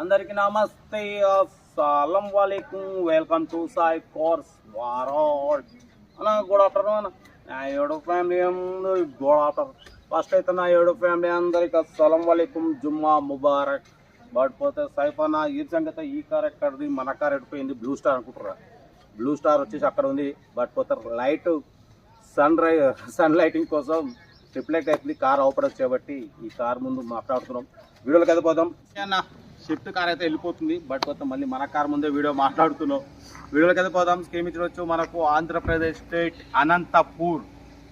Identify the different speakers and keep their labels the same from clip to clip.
Speaker 1: అందరికీ నమస్తే, అస్సలం వాలేకుం. వెల్కమ్ టు సాయి కోర్స్ వారాడ్ అన్న. గుడ్ ఆఫ్టర్నూన్ నా యూట్యూబ్ ఫ్యామిలీ అందరికి. Good afternoon. ఫస్ట్ అయితే నా యూట్యూబ్ ఫ్యామిలీ అందరికి అస్సలం వాలేకుం, జుమ్మా ముబారక్. బట్ పోతే సైఫ్ అన్న ఈ సంగతి, ఈ కార్ ఎక్కడిది, మన కార్ ఎడిపోయింది. బ్లూ స్టార్ అనుకుంటారా? బ్లూ స్టార్ వచ్చేసి అక్కడ ఉంది. బట్ పోతే లైట్ సన్ లైటింగ్ కోసం రిఫ్లెక్ట్ అవుతుంది. కార్ ఓపెన్ చేయబట్టి ఈ కార్ ముందు మాట్లాడుతున్నాం. వీడియోలోకి అయితే పోదాం అన్న. షిఫ్ట్ కార్ అయితే వెళ్ళిపోతుంది. బట్ పోతే మళ్ళీ మన కార్ ముందే వీడియో మాట్లాడుతున్నాం. వీడియోలోకి అయితే పోదాం. స్కీమ్ ఇచ్చవచ్చు మనకు ఆంధ్రప్రదేశ్ స్టేట్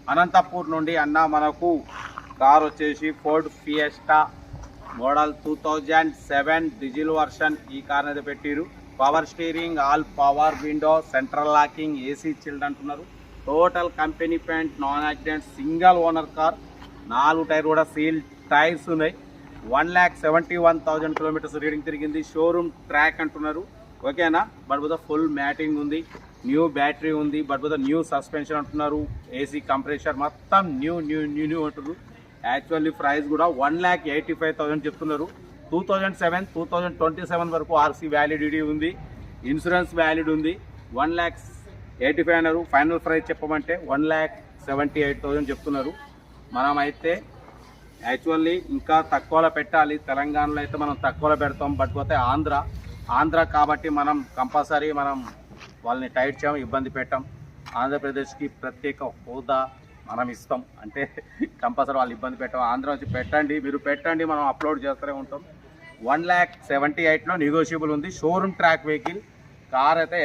Speaker 1: అనంతపూర్ నుండి అన్న మనకు కార్ వచ్చేసి Ford Fiesta model 2007 diesel version. ఈ కార్ అయితే పెట్టిరు. Power steering, all power window, central locking, AC chilled అంటున్నారు. Total company paint, non accident, single owner car. 4 tyre కూడా సీల్ టైర్స్ ఉన్నాయి. 1,71,000 కిలోమీటర్స్ రీడింగ్ తిరిగింది. షోరూమ్ ట్రాక్ అంటున్నారు. ఓకేనా? బట్ బుధ ఫుల్ మ్యాటింగ్ ఉంది. న్యూ బ్యాటరీ ఉంది. బట్ బుధ న్యూ సస్పెన్షన్ అంటున్నారు. ఏసీ కంప్రెషర్ మొత్తం న్యూ అంటున్నారు. యాక్చువల్లీ ప్రైస్ కూడా 1,85,000 చెప్తున్నారు. 2027 వరకు ఆర్సీ వ్యాలిడిటీ ఉంది. ఇన్సూరెన్స్ వ్యాలిడ్ ఉంది. 1,85,000 అన్నారు. ఫైనల్ ప్రైస్ చెప్పమంటే 1,78,000 చెప్తున్నారు. మనమైతే యాక్చువల్లీ ఇంకా తక్కువలో పెట్టాలి. తెలంగాణలో అయితే మనం తక్కువలో పెడతాం. బట్ పోతే ఆంధ్ర కాబట్టి మనం కంపల్సరీ వాళ్ళని టైట్ చేయడం, ఇబ్బంది పెట్టాం. ఆంధ్రప్రదేశ్కి ప్రత్యేక హోదా మనం ఇస్తాం అంటే కంపల్సరీ వాళ్ళు ఇబ్బంది పెట్టాం. ఆంధ్ర వచ్చి మీరు పెట్టండి, మనం అప్లోడ్ చేస్తూనే ఉంటాం. 1,78,000లో నెగోషియబుల్ ఉంది. Showroom track vehicle. కార్ అయితే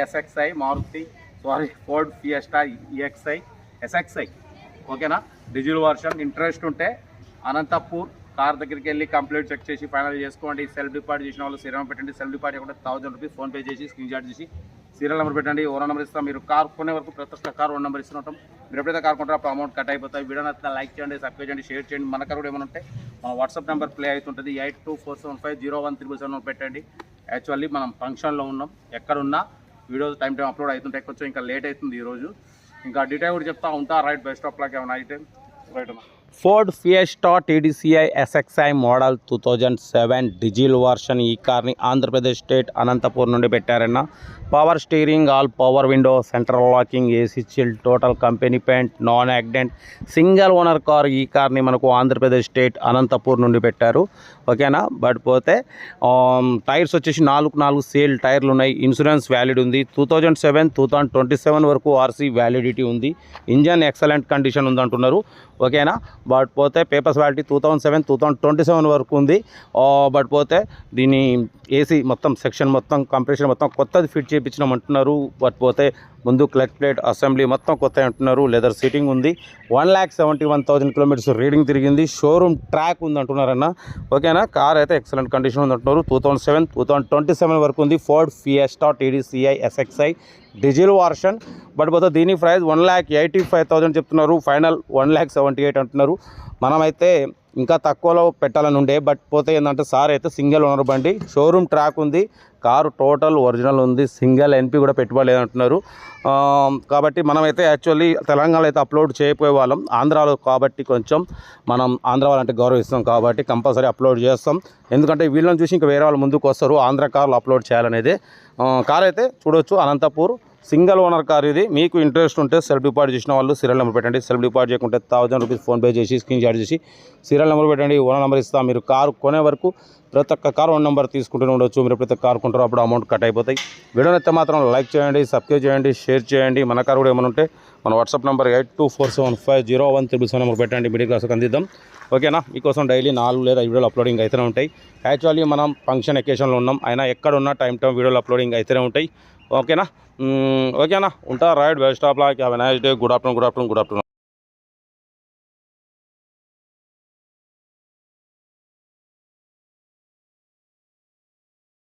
Speaker 1: ఫోర్డ్ ఫియెస్టా ఎస్ఎక్స్ఐ. ఓకేనా? Diesel version. ఇంట్రెస్ట్ ఉంటే అనంతపూర్ కార్ దగ్గరికి వెళ్ళి కంప్లీట్ చెక్ చేసి ఫైనల్ చేసుకోండి. సెల్ఫ్ డిపాజిట్ చేసిన వాళ్ళు సీరియల్ పెట్టండి. సెల్ఫ్ డిపాజిట్ కూడా 1,000 రూపీస్ ఫోన్పే చేసి స్క్రీన్ షాట్ చేసి సీరియల్ నెంబర్ పెట్టండి. ఓనర్ నెంబర్ ఇస్తాం. మీరు కార్ కొనే వరకు ప్రతి ఒక్క కార్ ఓన్ నెంబర్ ఇస్తుంటాం. మీరు ఎప్పుడైతే కార్ కొంటారో అప్పుడు అమౌంట్ కట్ అయిపోతాయి. వీడియో నచ్చితే లైక్ చేయండి, సబ్స్క్రైబ్ చేయండి, షేర్ చేయండి. మన కార్ కూడా ఏమైనా ఉంటే మన వాట్సాప్ నెంబర్ ప్లే అవుతుంటుంది. 8247501377 పెట్టండి. యాక్చువల్లీ మనం ఫంక్షన్లో ఉన్నాం. ఎక్కడున్నా వీడియో టైం అప్లోడ్ అవుతుంటే కొంచెం ఇంకా లేట్ అవుతుంది ఈరోజు. ఇంకా డీటెయిల్ కూడా చెప్తా ఉంటా. Right, best of luck. ఏమైనా అయితే రైట్ అన్న. Ford Fiesta TDCI SXI model 2007 diesel version. ఈ కార్ని ఆంధ్రప్రదేశ్ స్టేట్ అనంతపూర్ నుండి పెట్టారన్న. Power steering, all power window, central locking, AC chill, total company paint, non accident, single owner car. ఈ కార్ని మనకు ఆంధ్రప్రదేశ్ స్టేట్ అనంతపూర్ నుండి పెట్టారు. ఓకేనా? బట్ పోతే టైర్స్ వచ్చేసి 4 సేల్ టైర్లు ఉన్నాయి. ఇన్సూరెన్స్ వ్యాలిడ్ ఉంది. 2027 వరకు ఆర్సీ వ్యాలిడిటీ ఉంది. ఇంజన్ ఎక్సలెంట్ కండిషన్ ఉంది అంటున్నారు. ఓకేనా? బట్ పోతే పేపర్స్ వ్యాలిటీ 2027 వరకు ఉంది. బట్ పోతే దీని ఏసీ మొత్తం సెక్షన్ మొత్తం కంప్రెషన్ మొత్తం కొత్తది ఫిట్ చేయించినాం అంటున్నారు. బట్ పోతే ముందు క్లచ్ ప్లేట్ అసెంబ్లీ మొత్తం కొత్త అంటున్నారు. లెదర్ సీటింగ్ ఉంది. 1,71,000 కిలోమీటర్స్ రీడింగ్ తిరిగింది. షోరూమ్ ట్రాక్ ఉంది అంటున్నారన్న. ఓకేనా? కార్ అయితే ఎక్సలెంట్ కండిషన్ ఉంది అంటున్నారు. 2027 వరకు ఉంది. Ford Fiesta TDCI SXI diesel version. But పోతే దీని ప్రైస్ 1,85,000 చెప్తున్నారు. ఫైనల్ 1,78,000 అంటున్నారు. మనమైతే ఇంకా తక్కువలో పెట్టాలని ఉండే. బట్ పోతే ఏంటంటే సార్ అయితే సింగిల్ ఓనర్ బండి, షోరూమ్ ట్రాక్ ఉంది, కారు టోటల్ ఒరిజినల్ ఉంది, సింగిల్ ఎన్పి కూడా పెట్టుబడలేదు అంటున్నారు. కాబట్టి మనమైతే యాక్చువల్లీ తెలంగాణలో అయితే అప్లోడ్ చేయకపోయే వాళ్ళం. ఆంధ్రాలో కాబట్టి కొంచెం మనం ఆంధ్ర వాళ్ళంటే గౌరవిస్తాం కాబట్టి కంపల్సరీ అప్లోడ్ చేస్తాం. ఎందుకంటే వీళ్ళని చూసి ఇంకా వేరే వాళ్ళు ముందుకు వస్తారు ఆంధ్ర కార్లు అప్లోడ్ చేయాలనేది. కార్ అయితే చూడొచ్చు. అనంతపూర్ సింగిల్ ఓనర్ కార్ ఇది. మీకు ఇంట్రెస్ట్ ఉంటే సెల్ఫ్ డిపాజిట్ చేసిన వాళ్ళు సీరియల్ నెంబర్ పెట్టండి. సెల్ఫ్ డిపాజిట్ చేయకుంటే 1,000 రూపీస్ ఫోన్పే చేసి స్క్రీన్ షాట్ చేసి సీరియల్ నెంబర్ పెట్టండి. ఓనర్ నెంబర్ ఇస్తాం. మీరు కారు కొనే వరకు ప్రతి ఒక్క కార్ ఓన్ నెంబర్ తీసుకుంటూనే ఉండొచ్చు. మీరు ఎప్పుడైతే కార్ కొంటారో అప్పుడు అమౌంట్ కట్ అయిపోతాయి. వీడియోని అయితే మాత్రం లైక్ చేయండి, సబ్స్క్రైబ్ చేయండి, షేర్ చేయండి. మన కారు కూడా ఏమైనా ఉంటే మన వాట్సాప్ నెంబర్ 8247501377 నెంబర్ పెట్టండి. మిడిల్ క్లాస్కి అందిద్దాం. ఓకేనా? మీకోసం డైలీ 4 లేదా 5 వీడియోలు అప్లోడింగ్ అయితేనే ఉంటాయి. యాక్చువల్లీ మనం ఫంక్షన్ ఎకేషన్లో ఉన్నాం. అయినా ఎక్కడున్నా టైం వీడియోలు అప్లోడింగ్ అయితేనే ఉంటాయి. ఓకేనా? ఉంటా. Right, best of luck. Have a nice day. Good afternoon.